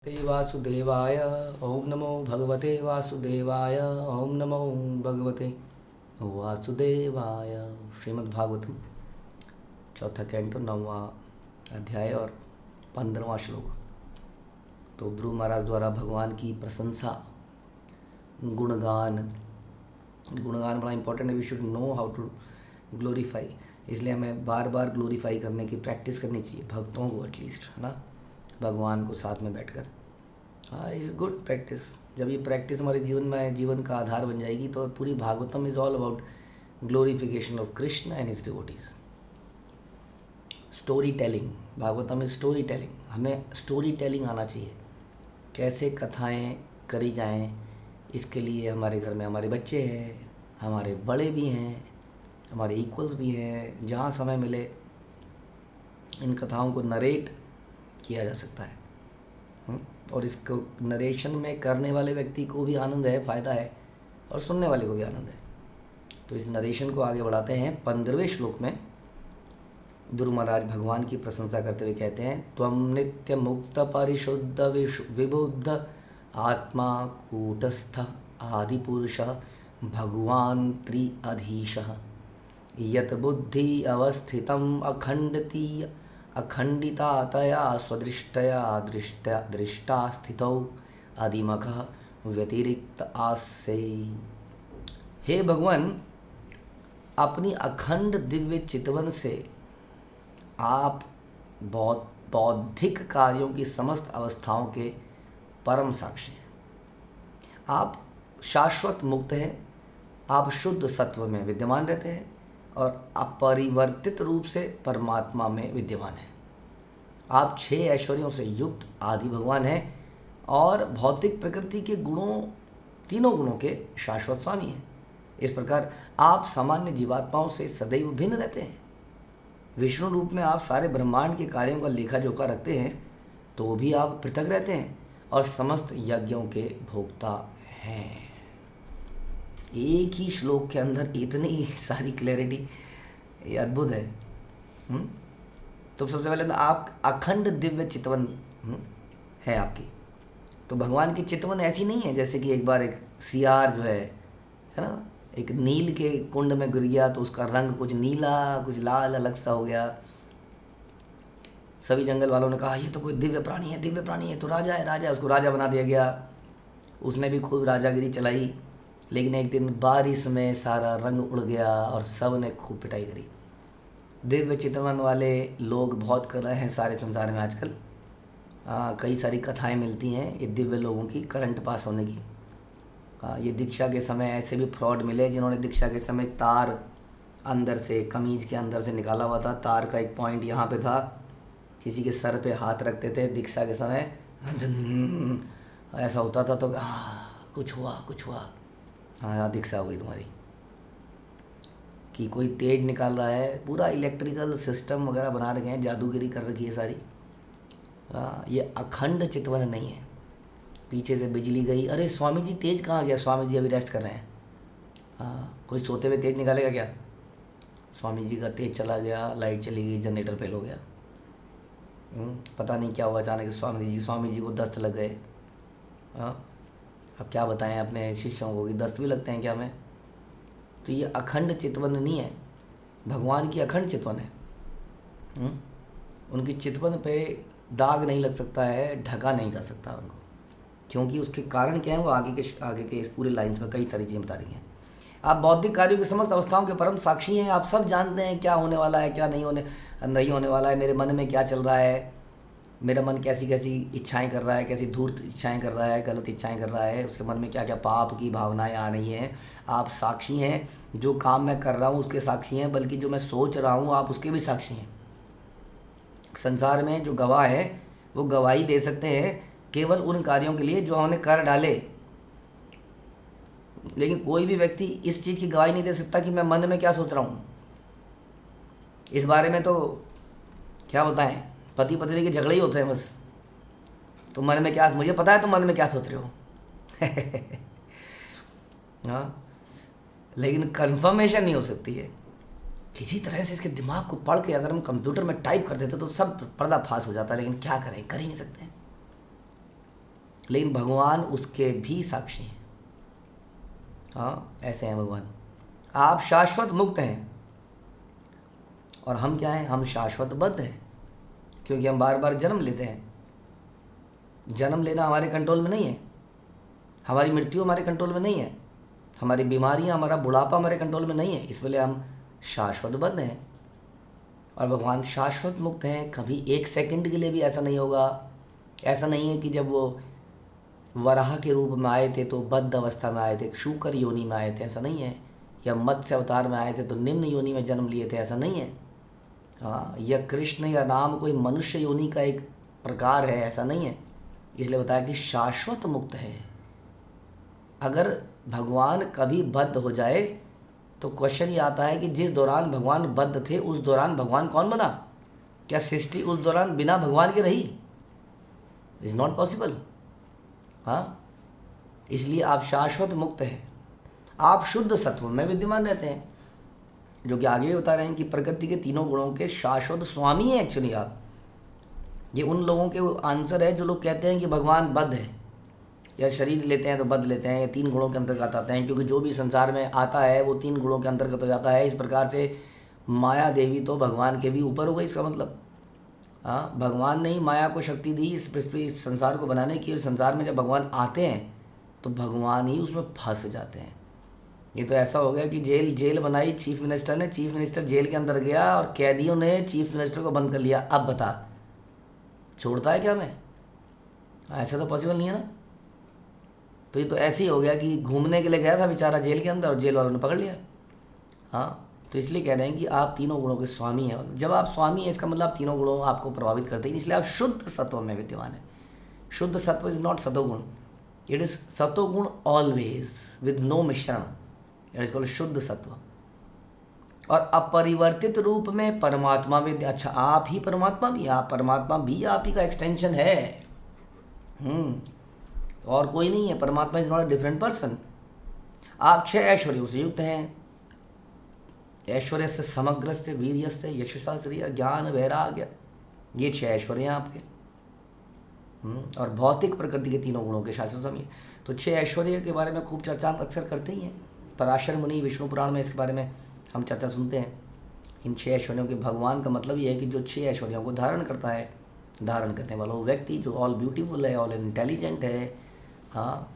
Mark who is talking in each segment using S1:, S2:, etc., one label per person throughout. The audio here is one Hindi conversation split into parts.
S1: भगवते वासुदेवाय ओम नमो भगवते वासुदेवाय ओम नमो भगवते वासुदेवाय। श्रीमद्भागवतम चौथा कैंटो 9वां अध्याय और 15वां श्लोक। तो ध्रुव महाराज द्वारा भगवान की प्रशंसा, गुणगान बड़ा इंपॉर्टेंट है। We should know how to glorify, इसलिए हमें बार बार ग्लोरीफाई करने की प्रैक्टिस करनी चाहिए, भक्तों को एटलीस्ट, है ना, भगवान को साथ में बैठकर। हाँ, इज़ गुड प्रैक्टिस। जब ये प्रैक्टिस हमारे जीवन का आधार बन जाएगी तो पूरी Bhagavatam is all about glorification of Krishna and his devotees. Story telling, Bhagavatam is story telling. हमें स्टोरी टेलिंग आना चाहिए, कैसे कथाएं करी जाएं। इसके लिए हमारे घर में हमारे बच्चे हैं, हमारे बड़े भी हैं, हमारे इक्वल्स भी हैं। जहाँ समय मिले इन कथाओं को नरेट किया जा सकता है। और इसको नरेशन में करने वाले व्यक्ति को भी आनंद है, फ़ायदा है, और सुनने वाले को भी आनंद है। तो इस नरेशन को आगे बढ़ाते हैं। 15वें श्लोक में ध्रुव महाराज भगवान की प्रशंसा करते हुए कहते हैं, त्वं नित्य मुक्त परिशुद्ध विबुद्ध आत्मा कूटस्थ आदिपुरुष भगवान त्रिअधीशः यत बुद्धि अवस्थितम अखंडितातया स्वदृष्टया दृष्टा स्थितौ आदिमखः व्यतिरिक्त आस्ते। हे भगवान, अपनी अखंड दिव्य चितवन से आप बहुत बौद्धिक कार्यों की समस्त अवस्थाओं के परम साक्षी हैं। आप शाश्वत मुक्त हैं, आप शुद्ध सत्व में विद्यमान रहते हैं और अपरिवर्तित रूप से परमात्मा में विद्यमान है। आप 6 ऐश्वर्यों से युक्त आदि भगवान हैं और भौतिक प्रकृति के तीनों गुणों के शाश्वत स्वामी हैं। इस प्रकार आप सामान्य जीवात्माओं से सदैव भिन्न रहते हैं। विष्णु रूप में आप सारे ब्रह्मांड के कार्यों का लेखा जोखा रखते हैं, तो भी आप पृथक रहते हैं और समस्त यज्ञों के भोक्ता हैं। एक ही श्लोक के अंदर इतनी सारी क्लैरिटी, ये अद्भुत है। तो सबसे पहले तो आप अखंड दिव्य चितवन है आपकी। तो भगवान की चितवन ऐसी नहीं है जैसे कि एक बार एक सियार जो है ना, एक नील के कुंड में गिर गया तो उसका रंग कुछ नीला कुछ लाल अलग सा हो गया। सभी जंगल वालों ने कहा ये तो कोई दिव्य प्राणी है, तो राजा है, उसको राजा बना दिया गया। उसने भी खूब राजागिरी चलाई, लेकिन एक दिन बारिश में सारा रंग उड़ गया और सब ने खूब पिटाई करी। दिव्य चितवन वाले लोग बहुत कर रहे हैं सारे संसार में आजकल। कई सारी कथाएं मिलती हैं ये दिव्य लोगों की करंट पास होने की। ये दीक्षा के समय ऐसे भी फ्रॉड मिले जिन्होंने दीक्षा के समय तार अंदर से, कमीज के अंदर से निकाला हुआ था। तार का एक पॉइंट यहाँ पे था, किसी के सर पे हाथ रखते थे दीक्षा के समय, ऐसा होता था तो कुछ हुआ, हाँ दीक्षा हो गई तुम्हारी। कि कोई तेज निकाल रहा है, पूरा इलेक्ट्रिकल सिस्टम वगैरह बना रखे हैं, जादूगिरी कर रखी है सारी। ये अखंड चितवन नहीं है। पीछे से बिजली गई, अरे स्वामी जी तेज कहाँ गया, स्वामी जी अभी रेस्ट कर रहे हैं। कोई सोते हुए तेज निकालेगा क्या? स्वामी जी का तेज चला गया, लाइट चली गई, जनरेटर फेल हो गया, पता नहीं क्या हुआ अचानक स्वामी जी को दस्त लग गए। अब क्या बताएं अपने शिष्यों को कि दस्त भी लगते हैं क्या हमें? तो ये अखंड चितवन नहीं है, भगवान की अखंड चितवन है। उनकी चितवन पे दाग नहीं लग सकता है, ढका नहीं जा सकता उनको, क्योंकि उसके कारण क्या है वो आगे के इस पूरे लाइन्स में कई सारी चीज़ें बता रही हैं। आप बौद्धिक कार्यों की समस्त अवस्थाओं के परम साक्षी हैं। आप सब जानते हैं क्या होने वाला है, क्या नहीं होने वाला है। मेरे मन में क्या चल रहा है, मेरा मन कैसी इच्छाएं कर रहा है, कैसी धूर्त इच्छाएं कर रहा है, गलत इच्छाएं कर रहा है, उसके मन में क्या क्या पाप की भावनाएं आ रही हैं। आप साक्षी हैं। जो काम मैं कर रहा हूँ उसके साक्षी हैं, बल्कि जो मैं सोच रहा हूँ आप उसके भी साक्षी हैं। संसार में जो गवाह है वो गवाही दे सकते हैं केवल उन कार्यों के लिए जो हमने कर डाले, लेकिन कोई भी व्यक्ति इस चीज़ की गवाही नहीं दे सकता कि मैं मन में क्या सोच रहा हूँ। इस बारे में तो क्या बताएं, पति पत्नी के झगड़े ही होते हैं बस। तो मन में क्या, मुझे पता है तुम मन में क्या सोच रहे हो। हाँ, लेकिन कंफर्मेशन नहीं हो सकती है। किसी तरह से इसके दिमाग को पढ़ के अगर हम कंप्यूटर में टाइप कर देते तो सब पर्दा फाश हो जाता है, लेकिन क्या करें, कर ही नहीं सकते हैं। लेकिन भगवान उसके भी साक्षी हैं। हाँ, ऐसे हैं भगवान। आप शाश्वत मुक्त हैं और हम क्या हैं? हम शाश्वत बद्ध हैं, क्योंकि हम बार बार जन्म लेते हैं। जन्म लेना हमारे कंट्रोल में नहीं है, हमारी मृत्यु हमारे कंट्रोल में नहीं है, हमारी बीमारियां, हमारा बुढ़ापा हमारे कंट्रोल में नहीं है। इसलिए हम शाश्वत बद्ध हैं और भगवान शाश्वत मुक्त हैं। कभी एक सेकंड के लिए भी ऐसा नहीं होगा। ऐसा नहीं है कि जब वो वराह के रूप में आए थे तो बद्ध अवस्था में आए थे, शूकर योनि में आए थे, ऐसा नहीं है। या मत्स्य अवतार में आए थे तो निम्न योनि में जन्म लिए थे, ऐसा नहीं है। हाँ, या कृष्ण या राम कोई मनुष्य योनि का एक प्रकार है, ऐसा नहीं है। इसलिए बताया कि शाश्वत मुक्त है। अगर भगवान कभी बद्ध हो जाए तो क्वेश्चन ये आता है कि जिस दौरान भगवान बद्ध थे उस दौरान भगवान कौन बना? क्या सृष्टि उस दौरान बिना भगवान के रही? Is not possible. हाँ, इसलिए आप शाश्वत मुक्त हैं। आप शुद्ध सत्व में विद्यमान रहते हैं, जो कि आगे भी बता रहे हैं कि प्रकृति के तीनों गुणों के शाश्वत स्वामी हैं एक्चुअली आप। ये उन लोगों के आंसर है जो लोग कहते हैं कि भगवान बद्ध है, या शरीर लेते हैं तो बद्ध लेते हैं, ये तीन गुणों के अंतर्गत आते हैं, क्योंकि जो भी संसार में आता है वो तीन गुणों के अंतर्गत हो जाता है। इस प्रकार से माया देवी तो भगवान के भी ऊपर हो गई, इसका मतलब। हाँ, भगवान ने ही माया को शक्ति दी इस पृथ्वी संसार को बनाने की, और संसार में जब भगवान आते हैं तो भगवान ही उसमें फंस जाते हैं। ये तो ऐसा हो गया कि जेल बनाई चीफ मिनिस्टर ने, चीफ मिनिस्टर जेल के अंदर गया और कैदियों ने चीफ मिनिस्टर को बंद कर लिया। अब बता, छोड़ता है क्या मैं? ऐसा तो पॉसिबल नहीं है ना। तो ये तो ऐसे ही हो गया कि घूमने के लिए गया था बेचारा जेल के अंदर और जेल वालों ने पकड़ लिया। हाँ, तो इसलिए कह रहे हैं कि आप तीनों गुणों के स्वामी हैं। जब आप स्वामी हैं इसका मतलब आप तीनों गुणों आपको प्रभावित करते हैं, इसलिए आप शुद्ध सत्व में विद्यमान है। Shuddha sattva is not satoguna, it is satoguna always with no mishran, it is called shuddha sattva. और अपरिवर्तित रूप में परमात्मा में, अच्छा आप ही परमात्मा भी, आप परमात्मा भी आप ही का एक्सटेंशन है। और कोई नहीं है। परमात्मा is not a different person. आप 6 ऐश्वर्यों से युक्त हैं। ऐश्वर्य से समग्र से वीर्य से यशसा श्रिय ज्ञान वैराग्य, ये 6 ऐश्वर्य हैं आपके। और भौतिक प्रकृति के तीनों गुणों के शास्त्र स्वामी। तो 6 ऐश्वर्य के बारे में खूब चर्चा हम अक्सर करते ही हैं। पराशर मुनि विष्णु पुराण में इसके बारे में हम चर्चा सुनते हैं। इन 6 ऐश्वर्यों के भगवान का मतलब ये है कि जो 6 ऐश्वर्यों को धारण करता है, धारण करने वाला वो व्यक्ति जो ऑल ब्यूटीफुल है, ऑल इंटेलिजेंट है, हाँ,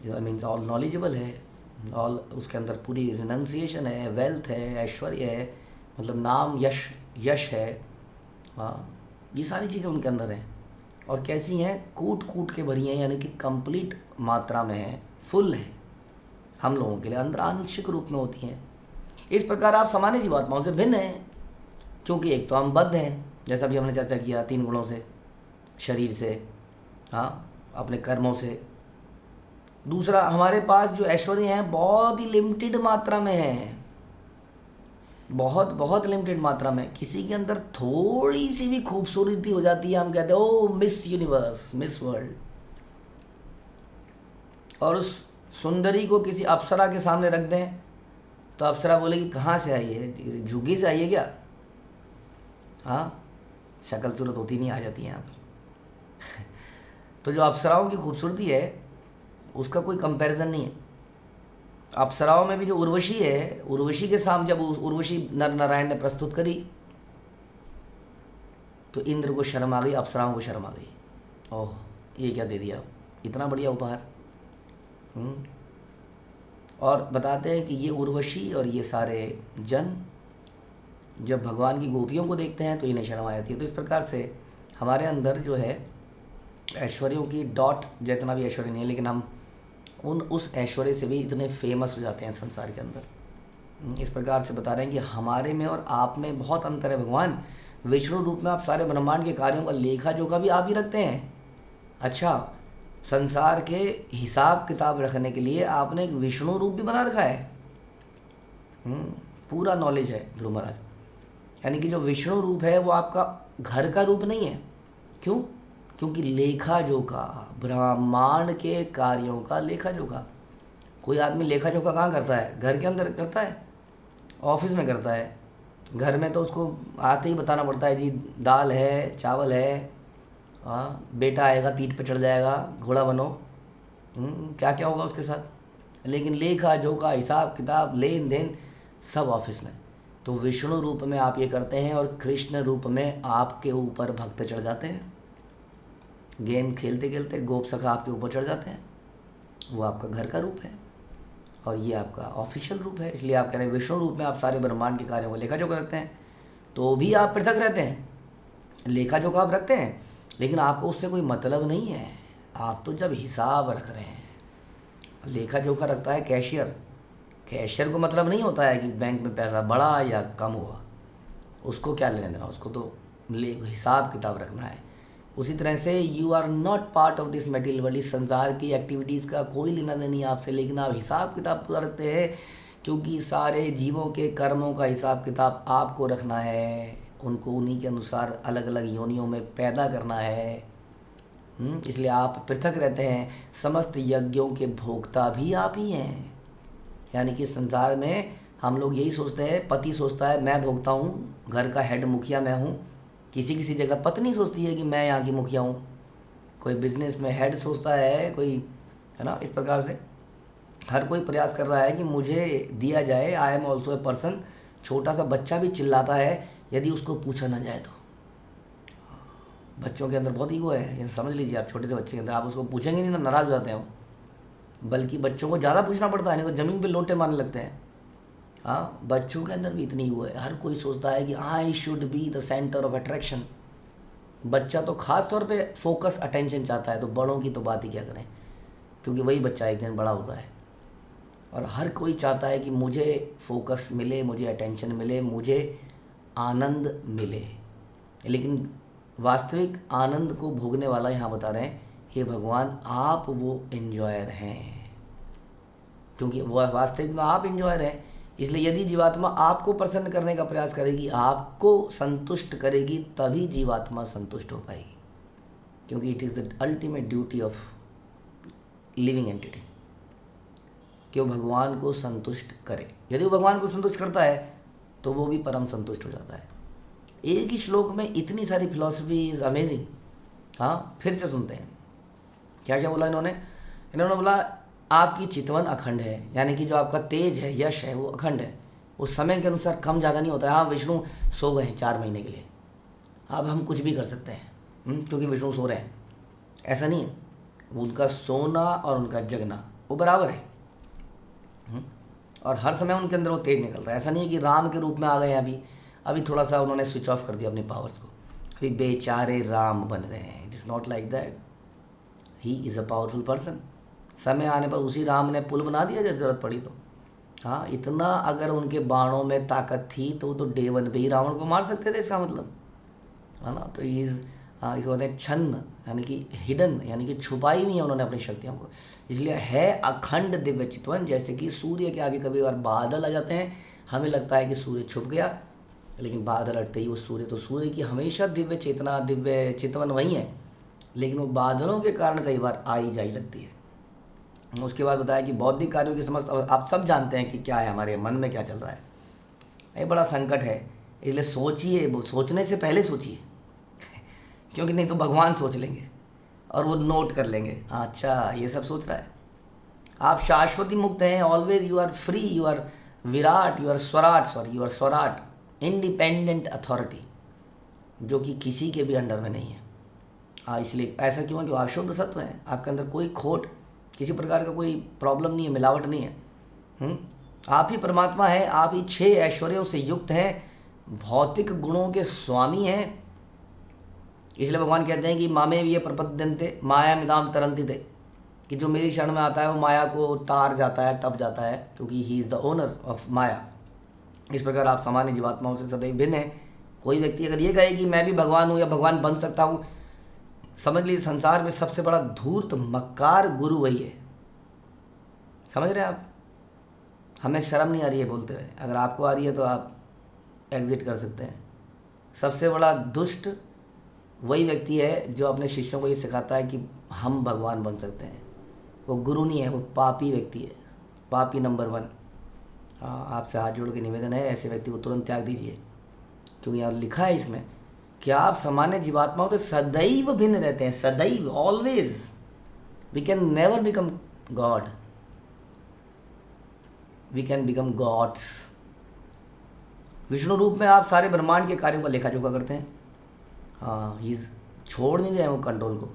S1: जो मीन्स ऑल नॉलेजेबल है, ऑल उसके अंदर पूरी रिनंसिएशन है, वेल्थ है, ऐश्वर्य है, मतलब नाम यश है। हाँ, ये सारी चीज़ें उनके अंदर हैं। और कैसी हैं? कूट कूट के भरी हैं, यानी कि कंप्लीट मात्रा में है, फुल है। हम लोगों के लिए अंदर आंशिक रूप में होती हैं। इस प्रकार आप सामान्य जीवात्माओं से भिन्न हैं, क्योंकि एक तो हम बद्ध हैं, जैसा भी हमने चर्चा किया, 3 गुणों से, शरीर से, हाँ, अपने कर्मों से। दूसरा, हमारे पास जो ऐश्वर्य हैं बहुत ही लिमिटेड मात्रा में है, बहुत बहुत लिमिटेड मात्रा में। किसी के अंदर थोड़ी सी भी खूबसूरती हो जाती है, हम कहते हैं ओ मिस यूनिवर्स, मिस वर्ल्ड। और उस सुंदरी को किसी अप्सरा के सामने रख दें तो अप्सरा बोलेगी कहाँ से आई है, झुग्गी से आई है क्या? हाँ, शक्ल सूरत होती नहीं, आ जाती है यहाँ पर। तो जो अप्सराओं की खूबसूरती है उसका कोई कंपैरिजन नहीं है। अप्सराओं में भी जो उर्वशी है, उर्वशी के सामने जब उर्वशी नर नारायण ने प्रस्तुत करी तो इंद्र को शर्म आ गई, अप्सराओं को शर्म आ गई। ओह, ये क्या दे दिया, इतना बढ़िया उपहार। और बताते हैं कि ये उर्वशी और ये सारे जन जब भगवान की गोपियों को देखते हैं तो इन्हें शर्म आ जाती है। तो इस प्रकार से हमारे अंदर जो है ऐश्वर्यों की डॉट जितना भी ऐश्वर्य नहीं है, लेकिन हम उस ऐश्वर्य से भी इतने फेमस हो जाते हैं संसार के अंदर। इस प्रकार से बता रहे हैं कि हमारे में और आप में बहुत अंतर है। भगवान विष्णु रूप में आप सारे ब्रह्मांड के कार्यों का लेखा जोखा भी आप ही रखते हैं। अच्छा, संसार के हिसाब किताब रखने के लिए आपने एक विष्णु रूप भी बना रखा है। पूरा नॉलेज है ध्रुव महाराज। यानी कि जो विष्णु रूप है वो आपका घर का रूप नहीं है। क्यों? क्योंकि लेखा जोखा, ब्रह्मांड के कार्यों का लेखा जोखा। कोई आदमी लेखा जोखा कहाँ करता है? घर के अंदर करता है, ऑफिस में करता है। घर में तो उसको आते ही बताना पड़ता है जी दाल है, चावल है, हाँ, बेटा आएगा पीठ पे चढ़ जाएगा, घोड़ा बनो, क्या क्या होगा उसके साथ। लेकिन लेखा जोखा हिसाब किताब लेन देन सब ऑफिस में। तो विष्णु रूप में आप ये करते हैं और कृष्ण रूप में आपके ऊपर भक्त चढ़ जाते हैं। गेम खेलते खेलते गोप सखा आपके ऊपर चढ़ जाते हैं, वो आपका घर का रूप है और ये आपका ऑफिशियल रूप है। इसलिए आप कह रहे हैं विष्णु रूप में आप सारे ब्रह्मांड के कार्यों को लेखा जोखा रखते हैं। तो भी आप पृथक रहते हैं, लेखा जोखा आप रखते हैं, लेकिन आपको उससे कोई मतलब नहीं है। आप तो जब हिसाब रख रहे हैं, लेखा जोखा रखता है कैशियर। कैशियर को मतलब नहीं होता है कि बैंक में पैसा बढ़ा या कम हुआ, उसको क्या लेना देना, उसको तो हिसाब किताब रखना है। उसी तरह से you are not part of this material world. इस संसार की एक्टिविटीज़ का कोई लेना देना नहीं आपसे, लेकिन आप हिसाब किताब पूरा रखते हैं, क्योंकि सारे जीवों के कर्मों का हिसाब किताब आपको रखना है, उनको उन्हीं के अनुसार अलग अलग योनियों में पैदा करना है। इसलिए आप पृथक रहते हैं। समस्त यज्ञों के भोक्ता भी आप ही हैं। यानी कि संसार में हम लोग यही सोचते हैं, पति सोचता है मैं भोगता हूँ, घर का हेड मुखिया मैं हूँ। किसी किसी जगह पत्नी सोचती है कि मैं यहाँ की मुखिया हूँ। कोई बिजनेस में हेड सोचता है, कोई है ना। इस प्रकार से हर कोई प्रयास कर रहा है कि मुझे दिया जाए। I am also a person. छोटा सा बच्चा भी चिल्लाता है यदि उसको पूछा ना जाए तो। बच्चों के अंदर बहुत ईगो है, ये समझ लीजिए आप। छोटे से बच्चे के अंदर आप उसको पूछेंगे नहीं ना, नाराज़ हो जाते हैं वो। बल्कि बच्चों को ज़्यादा पूछना पड़ता है, नहीं तो ज़मीन पे लोटे मारने लगते हैं। हाँ, बच्चों के अंदर भी इतनी ईगो है। हर कोई सोचता है कि I should be the centre of attraction. बच्चा तो खास तौर पे फोकस अटेंशन चाहता है, तो बड़ों की तो बात ही क्या करें, क्योंकि वही बच्चा एक दिन बड़ा होता है। और हर कोई चाहता है कि मुझे फोकस मिले, मुझे अटेंशन मिले, मुझे आनंद मिले। लेकिन वास्तविक आनंद को भोगने वाला यहाँ बता रहे हैं, हे भगवान आप वो एंजॉयर हैं, क्योंकि वो वास्तविक में आप एंजॉयर हैं। इसलिए यदि जीवात्मा आपको प्रसन्न करने का प्रयास करेगी, आपको संतुष्ट करेगी, तभी जीवात्मा संतुष्ट हो पाएगी, क्योंकि it is the ultimate duty of living entity कि वो भगवान को संतुष्ट करे। यदि वो भगवान को संतुष्ट करता है तो वो भी परम संतुष्ट हो जाता है। एक ही श्लोक में इतनी सारी फिलॉसफी इज़ अमेजिंग। हाँ, फिर से सुनते हैं क्या क्या बोला इन्होंने। इन्होंने बोला आपकी चितवन अखंड है, यानी कि जो आपका तेज है, यश है, वो अखंड है। उस समय के अनुसार कम ज़्यादा नहीं होता है। हाँ, विष्णु सो गए हैं 4 महीने के लिए, अब हम कुछ भी कर सकते हैं क्योंकि विष्णु सो रहे हैं, ऐसा नहीं है। उनका सोना और उनका जगना वो बराबर है। और हर समय उनके अंदर वो तेज निकल रहा है। ऐसा नहीं है कि राम के रूप में आ गए हैं अभी थोड़ा सा उन्होंने स्विच ऑफ कर दिया अपनी पावर्स को, अभी बेचारे राम बन गए हैं। It is not like that. He is a powerful person. समय आने पर उसी राम ने पुल बना दिया जब ज़रूरत पड़ी तो। हाँ, इतना अगर उनके बाणों में ताकत थी तो वो तो डे 1 पे ही रावण को मार सकते थे, इसका मतलब है ना। तो इसको कहते हैं छन्न, यानी कि हिडन, यानी कि छुपाई हुई है उन्होंने अपनी शक्तियों को। इसलिए है अखंड दिव्य चितवन। जैसे कि सूर्य के आगे कभी बार बादल आ जाते हैं, हमें लगता है कि सूर्य छुप गया, लेकिन बादल हटते ही वो सूर्य, तो सूर्य की हमेशा दिव्य चेतना, दिव्य चितवन वही है, लेकिन वो बादलों के कारण कई बार आई जाई लगती है। उसके बाद बताया कि बौद्धिक कार्यों की समस्त आप सब जानते हैं कि क्या है, हमारे मन में क्या चल रहा है। ये बड़ा संकट है, इसलिए सोचिए, सोचने से पहले सोचिए क्योंकि नहीं तो भगवान सोच लेंगे और वो नोट कर लेंगे, हाँ अच्छा ये सब सोच रहा है। आप शाश्वती मुक्त हैं, always you are free, you are virat, you are swarat, independent authority, जो कि किसी के भी अंडर में नहीं है। हाँ, इसलिए ऐसा क्यों है कि आप शुद्ध सत्व हैं, आपके अंदर कोई खोट, किसी प्रकार का कोई प्रॉब्लम नहीं है, मिलावट नहीं है। आप ही परमात्मा है, आप ही 6 ऐश्वर्यों से युक्त हैं, भौतिक गुणों के स्वामी हैं। इसलिए भगवान कहते हैं कि मामे ये प्रपद्यन्ते माया मिदाम तरंती थे, कि जो मेरी शरण में आता है वो माया को तार जाता है, तप जाता है, क्योंकि he is the owner of maya. इस प्रकार आप सामान्य जीवात्माओं से सदैव भिन्न हैं। कोई व्यक्ति अगर ये कहे कि मैं भी भगवान हूँ या भगवान बन सकता हूँ, समझ लीजिए संसार में सबसे बड़ा धूर्त मक्कार गुरु वही है। समझ रहे हैं आप? हमें शर्म नहीं आ रही है बोलते हुए, अगर आपको आ रही है तो आप एग्जिट कर सकते हैं। सबसे बड़ा दुष्ट वही व्यक्ति है जो अपने शिष्यों को ये सिखाता है कि हम भगवान बन सकते हैं। वो गुरु नहीं है, वो पापी व्यक्ति है, पापी नंबर 1। हाँ, आपसे हाथ जोड़ के निवेदन है, ऐसे व्यक्ति को तुरंत त्याग दीजिए, क्योंकि यहाँ लिखा है इसमें क्या आप सामान्य जीवात्माओं तो सदैव भिन्न रहते हैं, सदैव, always. We can never become god, we can become gods. Vishnu रूप में आप सारे ब्रह्मांड के कार्यों का लेखा जोखा करते हैं। हाँ, ही छोड़ नहीं रहे हैं वो कंट्रोल को,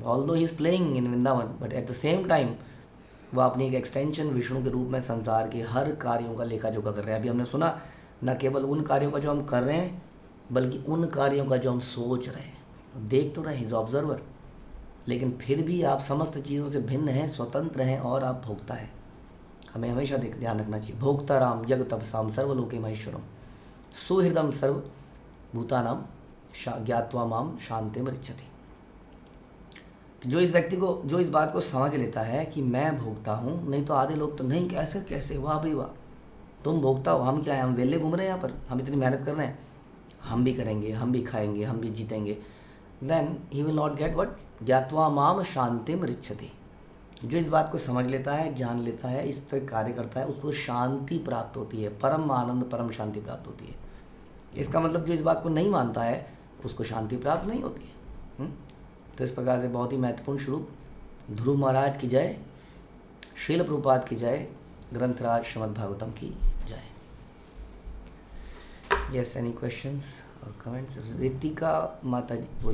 S1: although he is playing in Vrindavan, but at the same time वो अपनी एक एक्सटेंशन विष्णु के रूप में संसार के हर कार्यों का लेखा जोखा कर रहे हैं। अभी हमने सुना, न केवल उन कार्यों का जो हम कर रहे हैं, बल्कि उन कार्यों का जो हम सोच रहे हैं। देख तो रहे हैं, इज ऑब्जर्वर, लेकिन फिर भी आप समस्त चीज़ों से भिन्न हैं, स्वतंत्र हैं और आप भोक्ता है। हमें हमेशा ध्यान रखना चाहिए। भोक्ता राम जग तपसाम सर्वलोके महेश्वरम सुहृदम सर्वभूतानां ज्ञात्वा माम शांतिम रिच्छति। जो इस व्यक्ति को, जो इस बात को समझ लेता है कि मैं भोगता हूँ, नहीं तो आधे लोग तो नहीं, कैसे कैसे, वाह भाई वाह, तुम भोगता हो, हम क्या है, हम वेले घूम रहे हैं यहाँ पर, हम इतनी मेहनत कर रहे हैं, हम भी करेंगे, हम भी खाएंगे, हम भी जीतेंगे। Then he will not get what, ज्ञात्वा माम शांतिम रिच्छति। जो इस बात को समझ लेता है, जान लेता है, इस तरह कार्य करता है, उसको शांति प्राप्त होती है, परम आनंद, परम शांति प्राप्त होती है। इसका मतलब जो इस बात को नहीं मानता है, उसको शांति प्राप्त नहीं होती है। तो इस प्रकार से बहुत ही महत्वपूर्ण श्लोक। ध्रुव महाराज की जय, श्रील प्रभुपाद की जय, ग्रंथराज श्रीमद् भागवतम की जय। यस, एनी क्वेश्चंस और कमेंट्स? रितिका माता जी बोलिए।